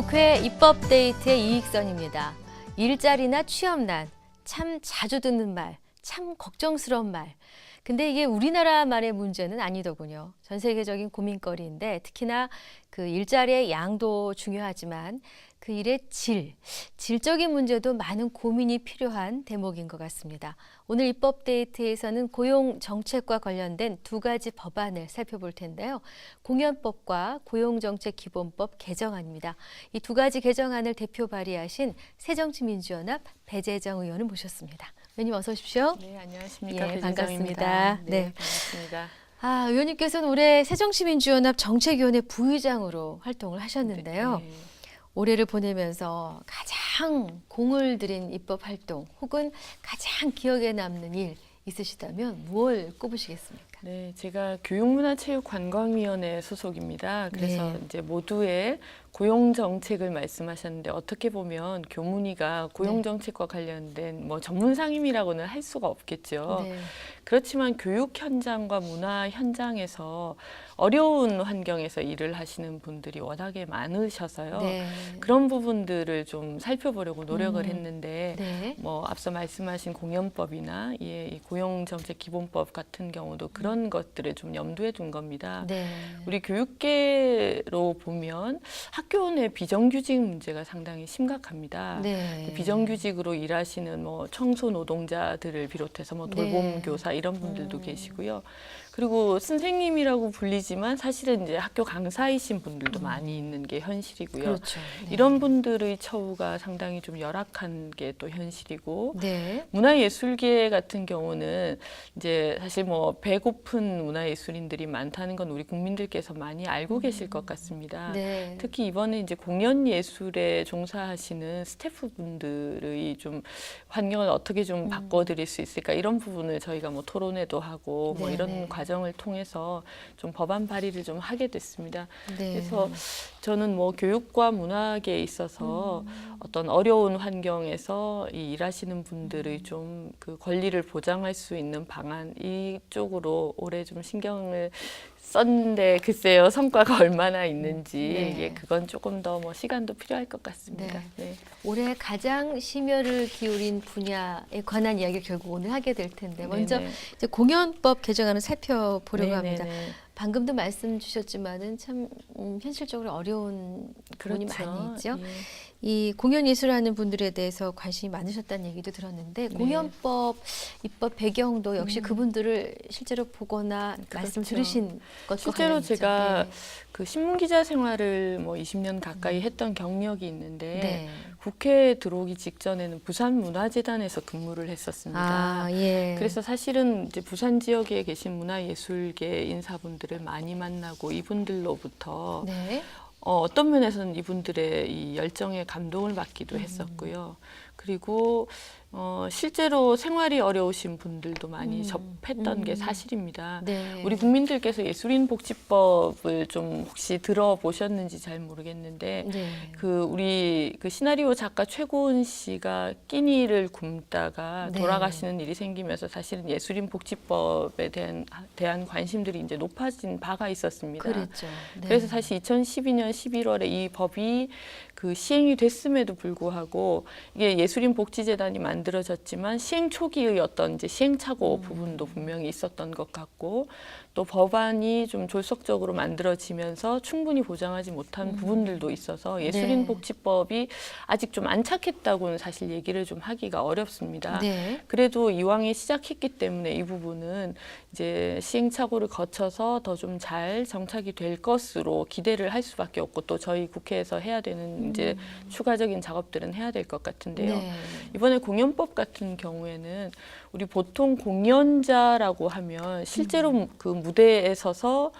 국회 입법데이트의 이익선입니다. 일자리나 취업난, 참 자주 듣는 말, 참 걱정스러운 말. 근데 이게 우리나라만의 문제는 아니더군요. 전 세계적인 고민거리인데 특히나 그 일자리의 양도 중요하지만 그 일의 질적인 문제도 많은 고민이 필요한 대목인 것 같습니다. 오늘 입법데이트에서는 고용정책과 관련된 두 가지 법안을 살펴볼 텐데요. 공연법과 고용정책기본법 개정안입니다. 이 두 가지 개정안을 대표 발의하신 새정치민주연합 배재정 의원을 모셨습니다. 의원님 어서 오십시오. 네, 안녕하십니까. 예, 배재정입니다. 반갑습니다. 네, 네. 반갑습니다. 의원님께서는 올해 새정치민주연합 정책위원회 부의장으로 활동을 하셨는데요. 네. 올해를 보내면서 가장 공을 들인 입법 활동 혹은 가장 기억에 남는 일 있으시다면 무엇을 꼽으시겠습니까? 네, 제가 교육문화체육관광위원회 소속입니다. 그래서 네. 이제 모두의 고용정책을 말씀하셨는데 어떻게 보면 교문위가 고용정책과 관련된 뭐 전문 상임이라고는 할 수가 없겠죠. 네. 그렇지만 교육 현장과 문화 현장에서 어려운 환경에서 일을 하시는 분들이 워낙에 많으셔서요. 네. 그런 부분들을 좀 살펴보려고 노력을 했는데 네. 뭐 앞서 말씀하신 공연법이나 이 고용정책기본법 같은 경우도 그런 것들을 좀 염두에 둔 겁니다. 네. 우리 교육계로 보면 학교 내 비정규직 문제가 상당히 심각합니다. 네. 비정규직으로 일하시는 뭐 청소 노동자들을 비롯해서 뭐 돌봄 네. 교사 이런 분들도 계시고요. 그리고 선생님이라고 불리지만 사실은 이제 학교 강사이신 분들도 많이 있는 게 현실이고요. 그렇죠. 네. 이런 분들의 처우가 상당히 좀 열악한 게 또 현실이고 네. 문화예술계 같은 경우는 이제 사실 뭐 배고픈 문화예술인들이 많다는 건 우리 국민들께서 많이 알고 계실 것 같습니다. 네. 특히 이번에 이제 공연예술에 종사하시는 스태프분들의 좀 환경을 어떻게 좀 바꿔드릴 수 있을까 이런 부분을 저희가 뭐 토론회도 하고 뭐 네네. 이런 과정을 통해서 좀 법안 발의를 좀 하게 됐습니다. 네. 그래서 저는 뭐 교육과 문화계에 있어서 어떤 어려운 환경에서 이 일하시는 분들의 좀 그 권리를 보장할 수 있는 방안 이쪽으로 올해 좀 신경을 썼는데 글쎄요 성과가 얼마나 있는지 네. 예, 그건 조금 더 뭐 시간도 필요할 것 같습니다. 네. 올해 가장 심혈을 기울인 분야에 관한 이야기를 결국 오늘 하게 될 텐데 먼저 네네. 이제 공연법 개정안을 살펴보려고 네네네. 합니다. 방금도 말씀 주셨지만은 참 현실적으로 어려운 부분이 그렇죠. 많이 있죠. 예. 이 공연 예술하는 분들에 대해서 관심이 많으셨다는 얘기도 들었는데 네. 공연법 입법 배경도 역시 그분들을 실제로 보거나 말씀 그렇죠. 들으신 것과 실제로 관련이 있죠. 제가 네. 그 신문 기자 생활을 뭐 20년 가까이 했던 경력이 있는데 네. 국회에 들어오기 직전에는 부산문화재단에서 근무를 했었습니다. 예. 그래서 사실은 이제 부산 지역에 계신 문화예술계 인사분들을 많이 만나고 이분들로부터 네. 어떤 면에서는 이분들의 이 열정에 감동을 받기도 했었고요. 그리고 실제로 생활이 어려우신 분들도 많이 접했던 게 사실입니다. 네. 우리 국민들께서 예술인 복지법을 좀 혹시 들어보셨는지 잘 모르겠는데 네. 우리 시나리오 작가 최고은 씨가 끼니를 굶다가 네. 돌아가시는 일이 생기면서 사실은 예술인 복지법에 대한 관심들이 이제 높아진 바가 있었습니다. 그랬죠. 네. 그래서 사실 2012년 11월에 이 법이 그 시행이 됐음에도 불구하고 이게 예술인 복지재단이 만들어졌지만 시행 초기의 어떤 이제 시행착오 부분도 분명히 있었던 것 같고 또 법안이 좀 졸속적으로 만들어지면서 충분히 보장하지 못한 부분들도 있어서 예술인 네. 복지법이 아직 좀 안착했다고는 사실 얘기를 좀 하기가 어렵습니다. 네. 그래도 이왕에 시작했기 때문에 이 부분은 이제 시행착오를 거쳐서 더 좀 잘 정착이 될 것으로 기대를 할 수밖에 없고 또 저희 국회에서 해야 되는 이제 추가적인 작업들은 해야 될 것 같은데요. 네. 이번에 공연법 같은 경우에는 우리 보통 공연자라고 하면 실제로 그 무대에 서서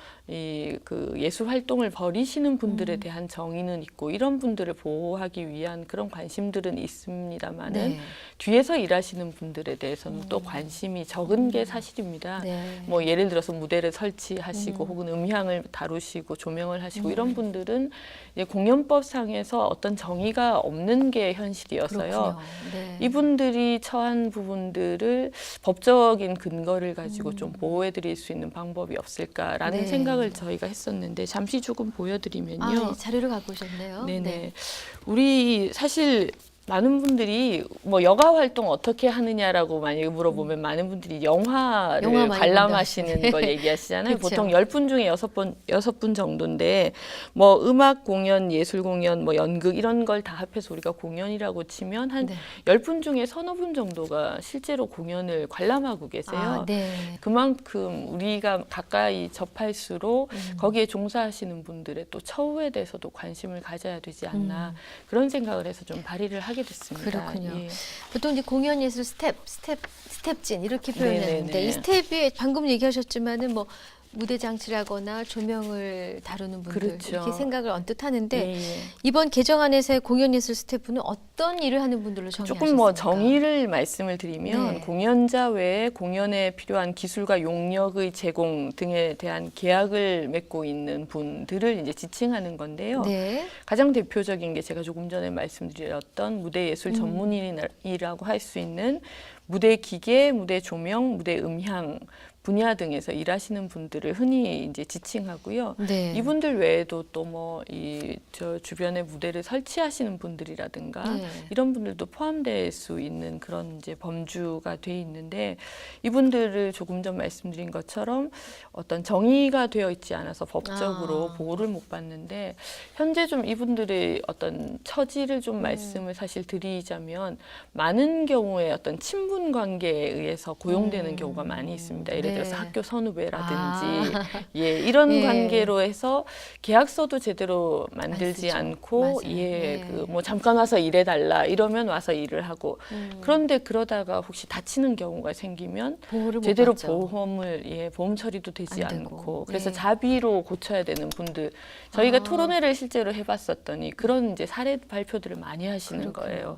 그 예술 활동을 벌이시는 분들에 대한 정의는 있고 이런 분들을 보호하기 위한 그런 관심들은 있습니다만은 네. 뒤에서 일하시는 분들에 대해서는 또 관심이 적은 게 사실입니다. 네. 뭐 예를 들어서 무대를 설치하시고 혹은 음향을 다루시고 조명을 하시고 이런 분들은 이제 공연법상에서 어떤 정의가 없는 게 현실이어서요. 그렇군요. 네. 이분들이 처한 부분들을 이분들을 법적인 근거를 가지고 좀 보호해드릴 수 있는 방법이 없을까라는 네. 생각을 저희가 했었는데 잠시 조금 보여드리면요. 아, 네, 자료를 갖고 오셨네요. 네네. 네. 우리 사실 많은 분들이 뭐 여가 활동 어떻게 하느냐라고 만약에 물어보면 많은 분들이 영화를 영화 많이 관람하시는 본다. 걸 얘기하시잖아요. 그쵸. 보통 10분 중에 6분 정도인데 뭐 음악 공연, 예술 공연, 뭐 연극 이런 걸 다 합해서 우리가 공연이라고 치면 한 네. 10분 중에 서너 분 정도가 실제로 공연을 관람하고 계세요. 아, 네. 그만큼 우리가 가까이 접할수록 거기에 종사하시는 분들의 또 처우에 대해서도 관심을 가져야 되지 않나 그런 생각을 해서 좀 발의를 하게 됐습니다. 그렇군요. 예. 보통 이제 공연 예술 스텝진 이렇게 표현하는데 네네네. 이 스텝이 방금 얘기하셨지만은 뭐 무대 장치라거나 조명을 다루는 분들 그렇죠. 이렇게 생각을 언뜻 하는데 예, 예. 이번 개정안에서의 공연 예술 스태프는 어떤 일을 하는 분들로 정의하셨습니까? 조금 뭐 정의를 말씀을 드리면 네. 공연자 외에 공연에 필요한 기술과 용역의 제공 등에 대한 계약을 맺고 있는 분들을 이제 지칭하는 건데요. 네. 가장 대표적인 게 제가 조금 전에 말씀드렸던 무대 예술 전문인이라고 할 수 있는 무대 기계, 무대 조명, 무대 음향 분야 등에서 일하시는 분들을 흔히 이제 지칭하고요. 네. 이분들 외에도 또 뭐 저 주변에 무대를 설치하시는 분들이라든가 네. 이런 분들도 포함될 수 있는 그런 이제 범주가 돼 있는데 이분들을 조금 전 말씀드린 것처럼 어떤 정의가 되어 있지 않아서 법적으로 보호를 못 받는데 현재 좀 이분들의 어떤 처지를 좀 말씀을 사실 드리자면 많은 경우에 어떤 친분 관계에 의해서 고용되는 경우가 많이 있습니다. 예를 들어서 네. 학교 선후배라든지 예, 이런 예. 관계로 해서 계약서도 제대로 만들지 쓰죠. 않고 맞아요. 예, 예. 그 뭐 잠깐 와서 일해달라 이러면 와서 일을 하고 그런데 그러다가 혹시 다치는 경우가 생기면 보호를 못 제대로 받죠. 보험 처리도 되지 안 되고. 않고 그래서 네. 자비로 고쳐야 되는 분들 저희가 아. 토론회를 실제로 해봤었더니 그런 이제 사례 발표들을 많이 하시는 그렇군요. 거예요.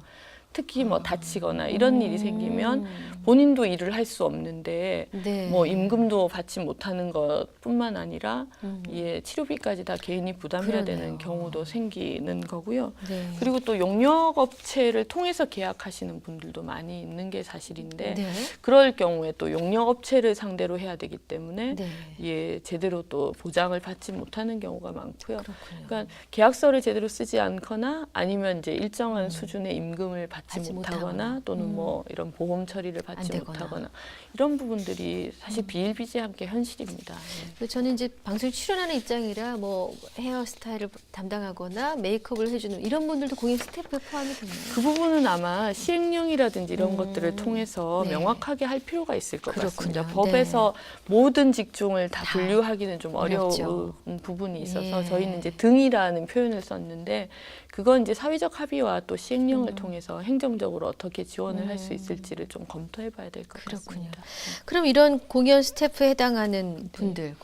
특히 뭐 다치거나 이런 일이 생기면 음. 본인도 일을 할 수 없는데 네. 뭐 임금도 받지 못하는 것뿐만 아니라 음. 예, 치료비까지 다 개인이 부담해야 그러네요. 되는 경우도 생기는 거고요. 네. 그리고 또 용역 업체를 통해서 계약하시는 분들도 많이 있는 게 사실인데 네. 그럴 경우에 또 용역 업체를 상대로 해야 되기 때문에 네. 예, 제대로 또 보장을 받지 못하는 경우가 많고요. 그렇군요. 그러니까 계약서를 제대로 쓰지 않거나 아니면 이제 일정한 수준의 임금을 받지 받지 못하거나 못하거나. 또는 뭐 이런 보험 처리를 안 받지 되거나. 못하거나 이런 부분들이 사실 비일비재한 게 현실입니다. 예. 그래서 저는 이제 방송 출연하는 입장이라 뭐 헤어스타일을 담당하거나 메이크업을 해주는 이런 분들도 공연 스태프에 포함이 되나요? 그 부분은 아마 시행령이라든지 이런 것들을 통해서 네. 명확하게 할 필요가 있을 것 그렇군요. 같습니다. 법에서 모든 직종을 다 다 분류하기는 좀 어렵죠. 어려운 부분이 있어서 예. 저희는 이제 등이라는 표현을 썼는데 그건 이제 사회적 합의와 또 시행령을 통해서 행정적으로 어떻게 지원을 할 수 있을지를 좀 검토해봐야 될 것 그렇군요. 같습니다. 그럼 이런 공연 스태프에 해당하는 분들,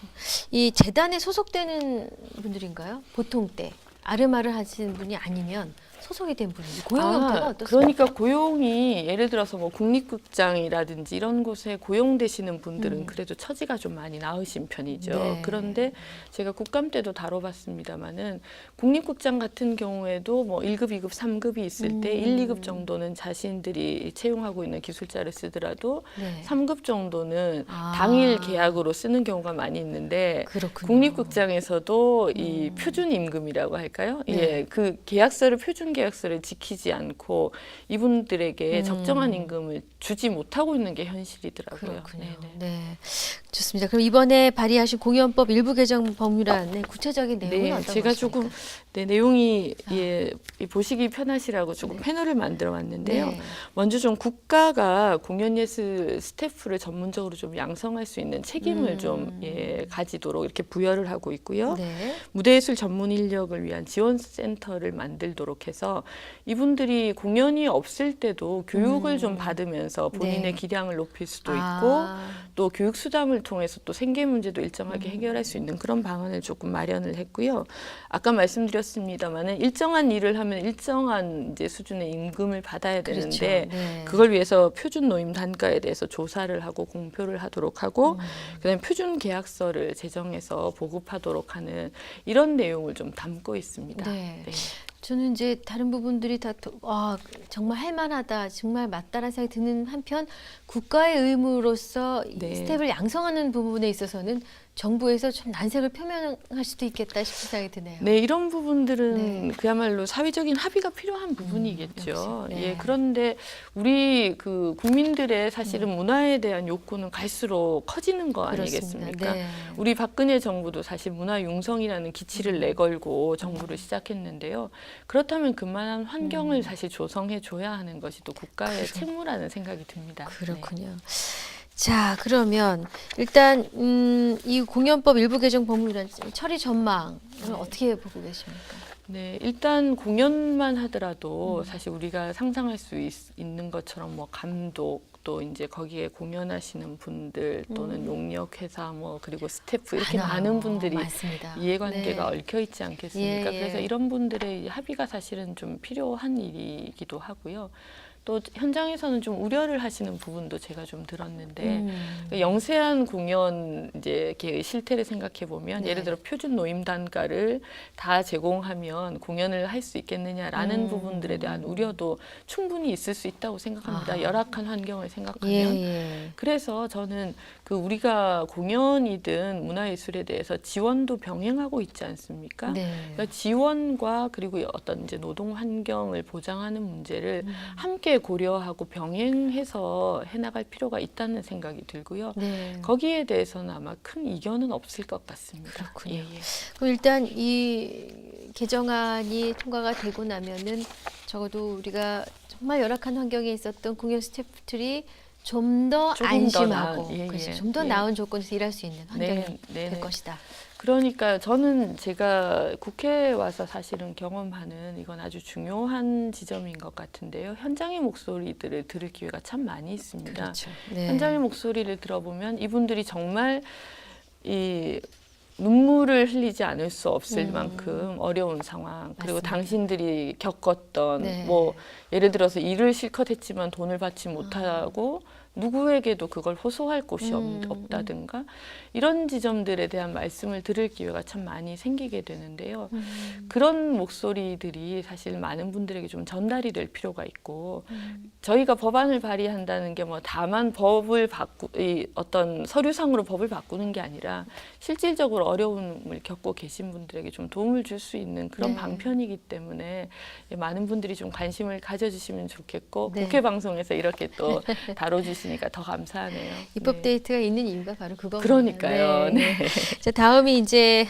이 재단에 소속되는 분들인가요? 보통 때 아르마를 하시는 분이 아니면 소속이 된 분인지 고용 형태가 어떻습니까? 그러니까 고용이 예를 들어서 뭐 국립극장이라든지 이런 곳에 고용되시는 분들은 그래도 처지가 좀 많이 나으신 편이죠. 네. 그런데 제가 국감 때도 다뤄봤습니다마는 국립극장 같은 경우에도 뭐 1급, 2급, 3급이 있을 때 1, 2급 정도는 자신들이 채용하고 있는 기술자를 쓰더라도 네. 3급 정도는 아. 당일 계약으로 쓰는 경우가 많이 있는데 그렇군요. 국립극장에서도 이 표준 임금이라고 할까요? 네. 예, 그 표준 계약서를 지키지 않고 이분들에게 적정한 임금을 주지 못하고 있는 게 현실이더라고요. 그렇군요. 네네. 네, 좋습니다. 그럼 이번에 발의하신 공연법 일부 개정 법률안의 구체적인 내용은 네, 어떤 제가 것입니까? 조금 내용이 예, 보시기 편하시라고 조금 패널을 만들어 왔는데요. 네. 먼저 좀 국가가 공연예술 스태프를 전문적으로 좀 양성할 수 있는 책임을 좀 예, 가지도록 이렇게 부여를 하고 있고요. 네. 무대예술 전문 인력을 위한 지원센터를 만들도록 해서 이분들이 공연이 없을 때도 교육을 좀 받으면서 본인의 네. 기량을 높일 수도 있고 아, 또 교육 수당을 통해서 또 생계 문제도 일정하게 해결할 수 있는 그런 방안을 조금 마련을 했고요. 아까 말씀드렸습니다마는 일정한 일을 하면 일정한 이제 수준의 임금을 받아야 그렇죠. 되는데 네. 그걸 위해서 표준 노임 단가에 대해서 조사를 하고 공표를 하도록 하고 그다음에 표준 계약서를 제정해서 보급하도록 하는 이런 내용을 좀 담고 있습니다. 네. 네. 저는 이제 다른 부분들이 다 정말 할만하다, 정말 맞다라는 생각이 드는 한편 국가의 의무로서 이 네. 스텝을 양성하는 부분에 있어서는 정부에서 좀 난색을 표명할 수도 있겠다 싶은 생각이 드네요. 네, 이런 부분들은 네. 그야말로 사회적인 합의가 필요한 부분이겠죠. 역시. 네. 예, 그런데 우리 그 국민들의 사실은 문화에 대한 욕구는 갈수록 커지는 거 그렇습니다. 아니겠습니까? 네. 우리 박근혜 정부도 사실 문화 융성이라는 기치를 내걸고 정부를 시작했는데요. 그렇다면 그만한 환경을 사실 조성해 줘야 하는 것이 또 국가의 책무라는 생각이 듭니다. 그렇군요. 자, 그러면 일단 이 공연법 일부 개정 법률안 처리 전망을 어떻게 보고 계십니까? 네, 일단 공연만 하더라도 사실 우리가 상상할 수 있는 것처럼 뭐 감독 또 이제 거기에 공연하시는 분들 또는 용역 회사 뭐 그리고 스태프 이렇게 많은 분들이 많습니다. 이해관계가 네. 얽혀 있지 않겠습니까? 예, 예. 그래서 이런 분들의 합의가 사실은 좀 필요한 일이기도 하고요. 또 현장에서는 좀 우려를 하시는 부분도 제가 좀 들었는데 영세한 공연 이제 이렇게 실태를 생각해 보면 네. 예를 들어 표준 노임 단가를 다 제공하면 공연을 할 수 있겠느냐라는 부분들에 대한 우려도 충분히 있을 수 있다고 생각합니다. 열악한 환경을 생각하면. 예. 그래서 저는 그 우리가 공연이든 문화예술에 대해서 지원도 병행하고 있지 않습니까? 네. 그러니까 지원과 그리고 어떤 이제 노동 환경을 보장하는 문제를 함께 고려하고 병행해서 해나갈 필요가 있다는 생각이 들고요. 네. 거기에 대해서는 아마 큰 이견은 없을 것 같습니다. 그렇군요. 예, 예. 그럼 일단 이 개정안이 통과가 되고 나면은 적어도 우리가 정말 열악한 환경에 있었던 공연 스태프들이 좀 더 조금 더 안심하고 나은, 예, 그렇죠. 예. 좀 더 예. 나은 조건에서 일할 수 있는 환경이 네, 네, 될 네. 것이다. 그러니까 저는 제가 국회에 와서 사실은 경험하는 이건 아주 중요한 지점인 것 같은데요. 현장의 목소리들을 들을 기회가 참 많이 있습니다. 그렇죠. 네. 현장의 목소리를 들어보면 이분들이 정말 이 눈물을 흘리지 않을 수 없을 만큼 어려운 상황 그리고 맞습니다. 당신들이 겪었던 네. 뭐 예를 들어서 일을 실컷 했지만 돈을 받지 못하고 누구에게도 그걸 호소할 곳이 없다든가 이런 지점들에 대한 말씀을 들을 기회가 참 많이 생기게 되는데요. 그런 목소리들이 사실 많은 분들에게 좀 전달이 될 필요가 있고 저희가 법안을 발의한다는 게 뭐 다만 이 어떤 서류상으로 법을 바꾸는 게 아니라 실질적으로 어려움을 겪고 계신 분들에게 좀 도움을 줄 수 있는 그런 네. 방편이기 때문에 많은 분들이 좀 관심을 가져주시면 좋겠고 네. 국회 방송에서 이렇게 또 다뤄주시니까 더 감사하네요. 입법 네. 데이트가 있는 이유가 바로 그겁니다. 그러니까요. 네. 자, 다음이 이제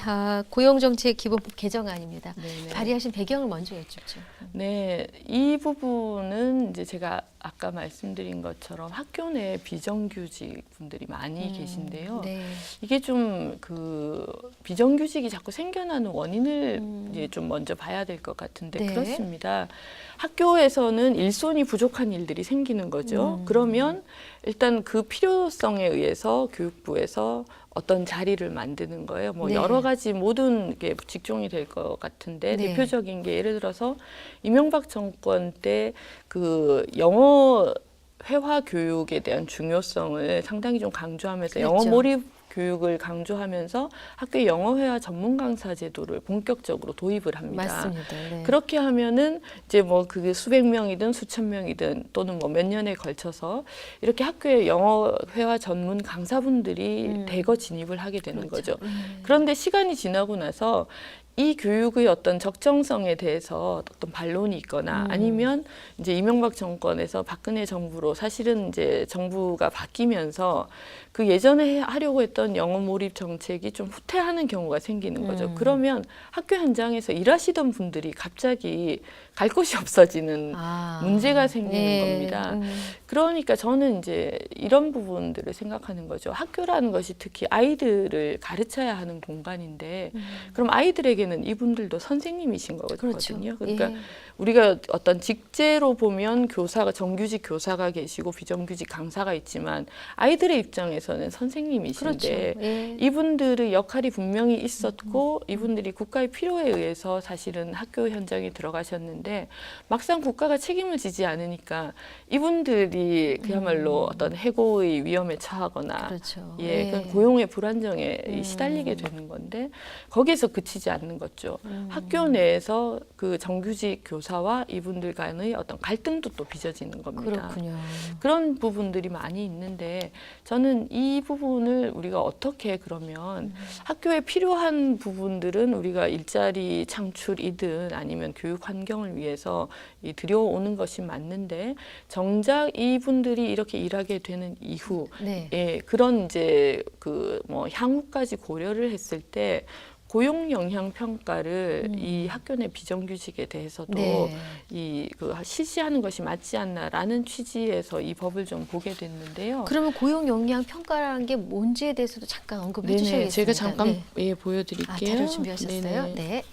고용정책 기본법 개정안입니다. 네. 발의하신 배경을 먼저 여쭙죠. 네, 이 부분은 이제 제가 아까 말씀드린 것처럼 학교 내 비정규직 분들이 많이 계신데요. 네. 이게 좀 그 비정규직이 자꾸 생겨나는 원인을 이제 좀 먼저 봐야 될 것 같은데 네. 그렇습니다. 학교에서는 일손이 부족한 일들이 생기는 거죠. 그러면 일단 그 필요성에 의해서 교육부에서 어떤 자리를 만드는 거예요. 뭐 네. 여러 가지 모든 게 직종이 될 것 같은데 네. 대표적인 게 예를 들어서 이명박 정권 때 그 영어 회화 교육에 대한 중요성을 상당히 좀 강조하면서 영어 그랬죠. 몰입 교육을 강조하면서 학교에 영어 회화 전문 강사 제도를 본격적으로 도입을 합니다. 맞습니다. 네. 그렇게 하면은 이제 뭐 그게 수백 명이든 수천 명이든 또는 뭐 몇 년에 걸쳐서 이렇게 학교에 영어 회화 전문 강사분들이 대거 진입을 하게 되는 그렇죠. 거죠. 그런데 시간이 지나고 나서 이 교육의 어떤 적정성에 대해서 어떤 반론이 있거나 아니면 이제 이명박 정권에서 박근혜 정부로 사실은 이제 정부가 바뀌면서 그 예전에 하려고 했던 영어 몰입 정책이 좀 후퇴하는 경우가 생기는 거죠. 그러면 학교 현장에서 일하시던 분들이 갑자기 갈 곳이 없어지는 문제가 생기는 네. 겁니다. 그러니까 저는 이제 이런 부분들을 생각하는 거죠. 학교라는 것이 특히 아이들을 가르쳐야 하는 공간인데 그럼 아이들에게는 이분들도 선생님이신 거거든요. 그렇죠. 그러니까 예. 우리가 어떤 직제로 보면 교사가 정규직 교사가 계시고 비정규직 강사가 있지만 아이들의 입장에서는 선생님이신데 그렇죠. 예. 이분들의 역할이 분명히 있었고 이분들이 국가의 필요에 의해서 사실은 학교 현장에 들어가셨는데 막상 국가가 책임을 지지 않으니까 이분들이 그야말로 어떤 해고의 위험에 처하거나 그렇죠. 예, 예. 그건 고용의 불안정에 시달리게 되는 건데 거기에서 그치지 않는 않는 거죠. 학교 내에서 그 정규직 교사와 이분들 간의 어떤 갈등도 또 빚어지는 겁니다. 그렇군요. 그런 부분들이 많이 있는데 저는 이 부분을 우리가 어떻게 그러면 학교에 필요한 부분들은 우리가 일자리 창출이든 아니면 교육 환경을 위해서 들여오는 것이 맞는데 정작 이분들이 이렇게 일하게 되는 이후 네. 예, 그런 이제 그 뭐 향후까지 고려를 했을 때 고용 영향 평가를 이 학교 내 비정규직에 대해서도 네. 그 실시하는 것이 맞지 않나라는 취지에서 이 법을 좀 보게 됐는데요. 그러면 고용 역량 평가라는 게 뭔지에 대해서도 잠깐 언급해 네네, 주셔야겠습니다. 제가 잠깐 네. 예, 보여드릴게요. 자료 준비하셨어요? 네네. 네.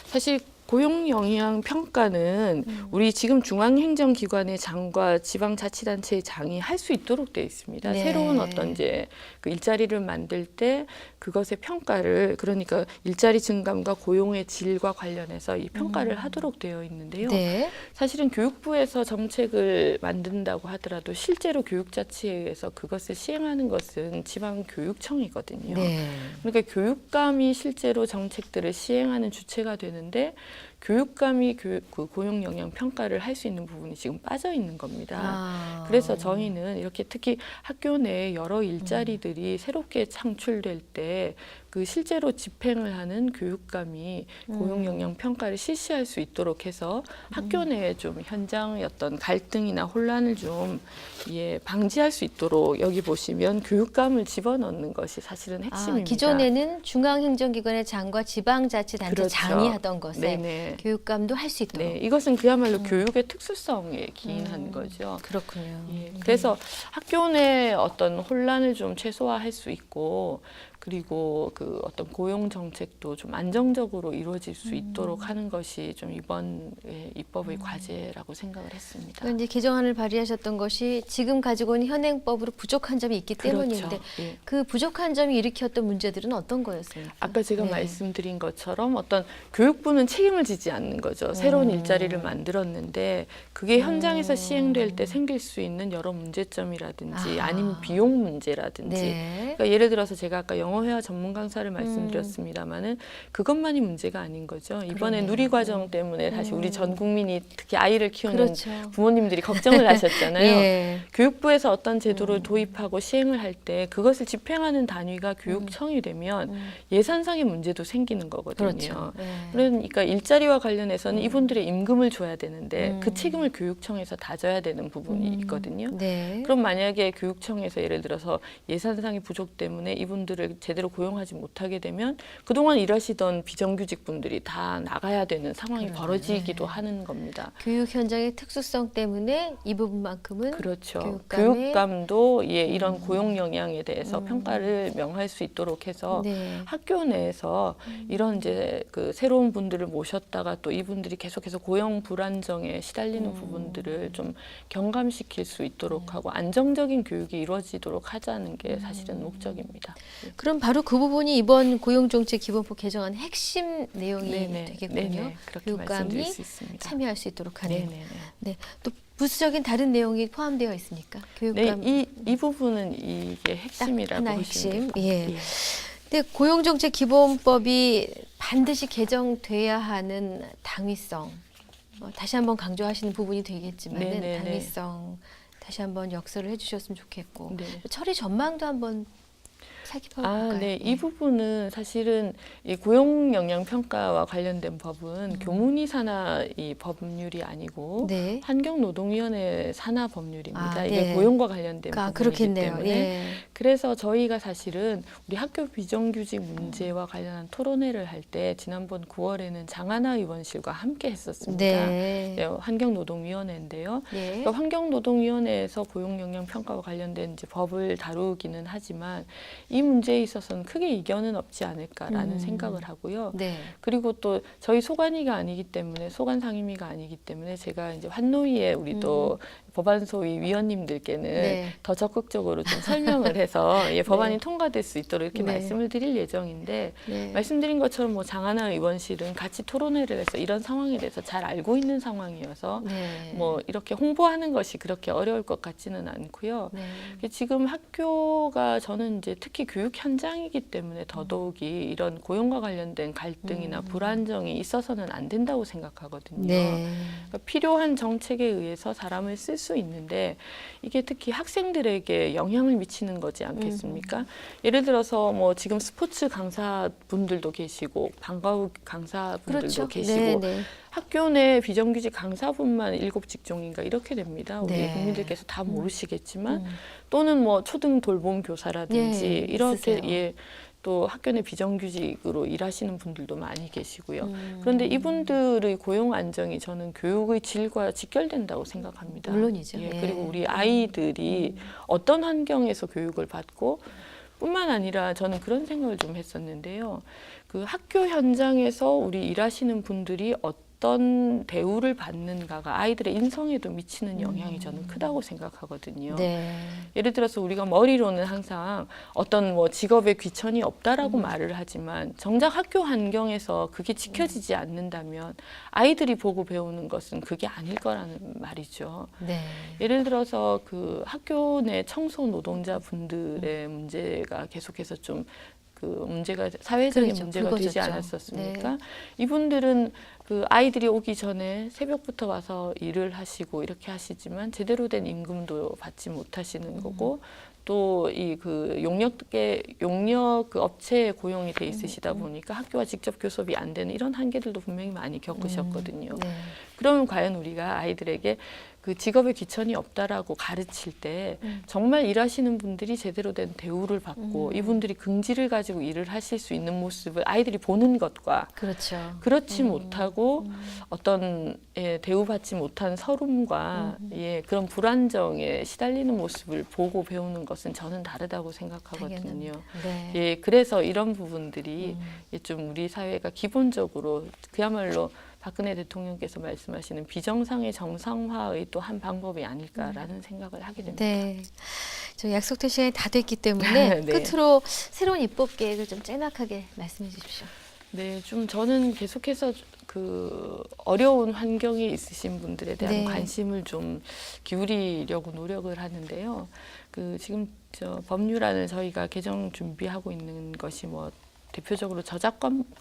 사실 고용 영향 평가는 우리 지금 중앙행정기관의 장과 지방자치단체의 장이 할 수 있도록 되어 있습니다. 네. 새로운 어떤 이제 그 일자리를 만들 때 그것의 평가를 그러니까 일자리 증감과 고용의 질과 관련해서 이 평가를 하도록 되어 있는데요. 네. 사실은 교육부에서 정책을 만든다고 하더라도 실제로 교육자치에 의해서 그것을 시행하는 것은 지방교육청이거든요. 네. 그러니까 교육감이 실제로 정책들을 시행하는 주체가 되는데 교육감이 그 고용 영향 평가를 할 수 있는 부분이 지금 빠져 있는 겁니다. 아. 그래서 저희는 이렇게 특히 학교 내에 여러 일자리들이 새롭게 창출될 때 그 실제로 집행을 하는 교육감이 고용 영향 평가를 실시할 수 있도록 해서 학교 내에 좀 현장의 어떤 갈등이나 혼란을 좀 방지할 수 있도록 여기 보시면 교육감을 집어넣는 것이 사실은 핵심입니다. 기존에는 중앙행정기관의 장과 지방자치단체 그렇죠. 장이 하던 것에 네네. 교육감도 할 수 있도록. 네, 이것은 그야말로 교육의 특수성에 기인한 거죠. 그렇군요. 예, 그래서 학교 내 어떤 혼란을 좀 최소화할 수 있고 그리고 그 어떤 고용 정책도 좀 안정적으로 이루어질 수 있도록 하는 것이 좀 이번 입법의 과제라고 생각을 했습니다. 그러니까 이제 개정안을 발의하셨던 것이 지금 가지고 있는 현행법으로 부족한 점이 있기 때문인데 그렇죠. 예. 그 부족한 점이 일으켰던 문제들은 어떤 거였습니까? 아까 제가 네. 말씀드린 것처럼 어떤 교육부는 책임을 지지 않는 거죠. 새로운 일자리를 만들었는데 그게 현장에서 시행될 때 생길 수 있는 여러 문제점이라든지 아니면 비용 문제라든지 네. 그러니까 예를 들어서 제가 아까 영어회화 전문 강사를 말씀드렸습니다마는 그것만이 문제가 아닌 거죠. 이번에 그러네요. 누리과정 때문에 사실 우리 전 국민이 특히 아이를 키우는 그렇죠. 부모님들이 걱정을 하셨잖아요. 예. 교육부에서 어떤 제도를 도입하고 시행을 할 때 그것을 집행하는 단위가 교육청이 되면 예산상의 문제도 생기는 거거든요. 그렇죠. 예. 그러니까 일자리와 관련해서는 이분들의 임금을 줘야 되는데 그 책임을 교육청에서 다져야 되는 부분이 있거든요. 네. 그럼 만약에 교육청에서 예를 들어서 예산상의 부족 때문에 이분들을 제대로 고용하지 못하게 되면 그동안 일하시던 비정규직 분들이 다 나가야 되는 상황이 벌어지기도 하는 겁니다. 교육 현장의 특수성 때문에 이 부분만큼은 그렇죠. 교육감의 교육감도 이런 고용 영향에 대해서 평가를 명할 수 있도록 해서 네. 학교 내에서 이런 이제 그 새로운 분들을 모셨다가 또 이분들이 계속해서 고용 불안정에 시달리는 부분들을 좀 경감시킬 수 있도록 하고 안정적인 교육이 이루어지도록 하자는 게 사실은 목적입니다. 그럼 바로 그 부분이 이번 고용정책 기본법 개정안 핵심 내용이 네네. 되겠군요. 네네. 그렇게 말씀드릴 수 있습니다. 참여할 수 있도록 하는. 네네네. 네. 또 부수적인 다른 내용이 포함되어 있습니까? 교육감. 네, 이 부분은 이게 핵심이라고 하나 보시면 핵심. 됩니다. 예. 근데 고용정책 기본법이 반드시 개정돼야 하는 당위성. 다시 한번 강조하시는 부분이 되겠지만은 네네네. 당위성 다시 한번 역설을 해주셨으면 좋겠고 네. 처리 전망도 한번 살펴볼까요? 네. 이 부분은 사실은 이 고용 영향 평가와 관련된 법은 교문위 산하 이 법률이 아니고 네. 환경노동위원회 산하 법률입니다. 이게 네. 고용과 관련된 부분이기 그렇겠네요. 때문에 예. 그래서 저희가 사실은 우리 학교 비정규직 문제와 관련한 토론회를 할 때 지난번 9월에는 장하나 의원실과 함께 했었습니다. 네. 네, 환경노동위원회인데요. 예. 그러니까 환경노동위원회에서 고용영향평가와 관련된 이제 법을 다루기는 하지만 이 문제에 있어서는 크게 이견은 없지 않을까라는 생각을 하고요. 네. 그리고 또 저희 소관위가 아니기 때문에 소관 상임위가 아니기 때문에 제가 이제 환노위에 우리 또 법안소위 위원님들께는 네. 더 적극적으로 좀 설명을 해서 법안이 통과될 수 있도록 이렇게 네. 말씀을 드릴 예정인데 네. 말씀드린 것처럼 뭐 장하나 의원실은 같이 토론회를 해서 이런 상황에 대해서 잘 알고 있는 상황이어서 네. 뭐 이렇게 홍보하는 것이 그렇게 어려울 것 같지는 않고요. 네. 지금 학교가 저는 이제 특히 교육 현장이기 때문에 더더욱이 이런 고용과 관련된 갈등이나 불안정이 있어서는 안 된다고 생각하거든요. 네. 그러니까 필요한 정책에 의해서 사람을 쓸 수 있는데 이게 특히 학생들에게 영향을 미치는 거지 않겠습니까? 예를 들어서 뭐 지금 스포츠 강사분들도 계시고 방과후 강사분들도 그렇죠. 계시고 네, 네. 학교 내 비정규직 강사분만 7직종인가 이렇게 됩니다. 우리 네. 국민들께서 다 모르시겠지만 또는 뭐 초등 돌봄 교사라든지 예, 이렇게 있으세요. 예, 또 학교 내 비정규직으로 일하시는 분들도 많이 계시고요. 그런데 이분들의 고용 안정이 저는 교육의 질과 직결된다고 생각합니다. 물론이죠. 예, 예. 그리고 우리 아이들이 어떤 환경에서 교육을 받고 뿐만 아니라 저는 그런 생각을 좀 했었는데요. 그 학교 현장에서 우리 일하시는 분들이 어떤 대우를 받는가가 아이들의 인성에도 미치는 영향이 저는 크다고 생각하거든요. 네. 예를 들어서 우리가 머리로는 항상 어떤 뭐 직업에 귀천이 없다라고 말을 하지만 정작 학교 환경에서 그게 지켜지지 않는다면 아이들이 보고 배우는 것은 그게 아닐 거라는 말이죠. 네. 예를 들어서 그 학교 내 청소 노동자분들의 문제가 계속해서 좀 그 문제가 사회적인 그렇죠. 문제가 되지 불거졌죠. 않았었습니까? 네. 이분들은 그 아이들이 오기 전에 새벽부터 와서 일을 하시고 이렇게 하시지만 제대로 된 임금도 받지 못하시는 거고 또 이 그 용역 그 업체에 고용이 돼 있으시다 보니까 학교와 직접 교섭이 안 되는 이런 한계들도 분명히 많이 겪으셨거든요. 네. 그러면 과연 우리가 아이들에게 그 직업에 귀천이 없다라고 가르칠 때 정말 일하시는 분들이 제대로 된 대우를 받고 이분들이 긍지를 가지고 일을 하실 수 있는 모습을 아이들이 보는 것과 그렇죠. 그렇지 못하고 어떤 예, 대우받지 못한 서름과 예, 그런 불안정에 시달리는 모습을 보고 배우는 것은 저는 다르다고 생각하거든요. 네. 예, 그래서 이런 부분들이 예, 좀 우리 사회가 기본적으로 그야말로 박근혜 대통령께서 말씀하시는 비정상의 정상화의 또 한 방법이 아닐까라는 생각을 하게 됩니다. 네. 저 약속된 시간이 다 됐기 때문에 네. 끝으로 새로운 입법 계획을 좀 짤막하게 말씀해 주십시오. 네, 좀 저는 계속해서 그 어려운 환경에 있으신 분들에 대한 네. 관심을 좀 기울이려고 노력을 하는데요. 그 지금 저 법률안을 저희가 개정 준비하고 있는 것이 뭐 대표적으로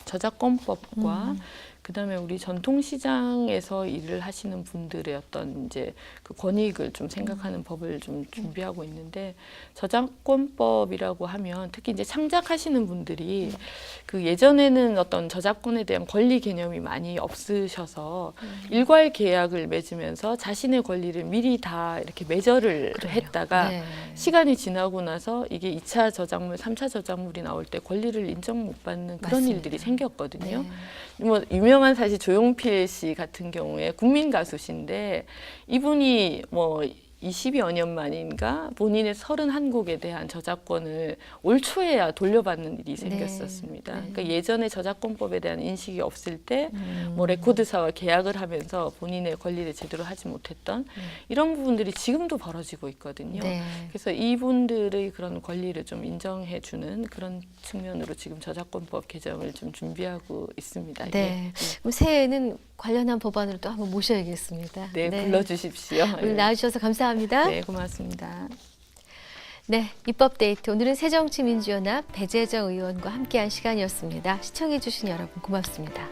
저작권법과 그다음에 우리 전통시장에서 일을 하시는 분들의 어떤 이제 그 권익을 좀 생각하는 법을 좀 준비하고 있는데 저작권법이라고 하면 특히 이제 창작하시는 분들이 그 예전에는 어떤 저작권에 대한 권리 개념이 많이 없으셔서 일괄 계약을 맺으면서 자신의 권리를 미리 다 이렇게 매저를 했다가 네. 시간이 지나고 나서 이게 2차 저작물, 3차 저작물이 나올 때 권리를 인정 못 받는 그런 맞습니다. 일들이 생겼거든요. 네. 뭐 유명한 사실 조용필 씨 같은 경우에 국민 가수신데 이분이 뭐 20여 년 만인가 본인의 31곡에 대한 저작권을 올 초에야 돌려받는 일이 생겼었습니다. 네. 그러니까 예전에 저작권법에 대한 인식이 없을 때 뭐 레코드사와 계약을 하면서 본인의 권리를 제대로 하지 못했던 이런 부분들이 지금도 벌어지고 있거든요. 네. 그래서 이분들의 그런 권리를 좀 인정해주는 그런 측면으로 지금 저작권법 개정을 좀 준비하고 있습니다. 네. 그럼 새해에는 관련한 법안으로 또 한번 모셔야겠습니다. 네, 불러주십시오. 오늘 나와주셔서 감사합니다. 네, 고맙습니다. 네, 입법데이트. 오늘은 새정치민주연합 배재정 의원과 함께한 시간이었습니다. 시청해주신 여러분 고맙습니다.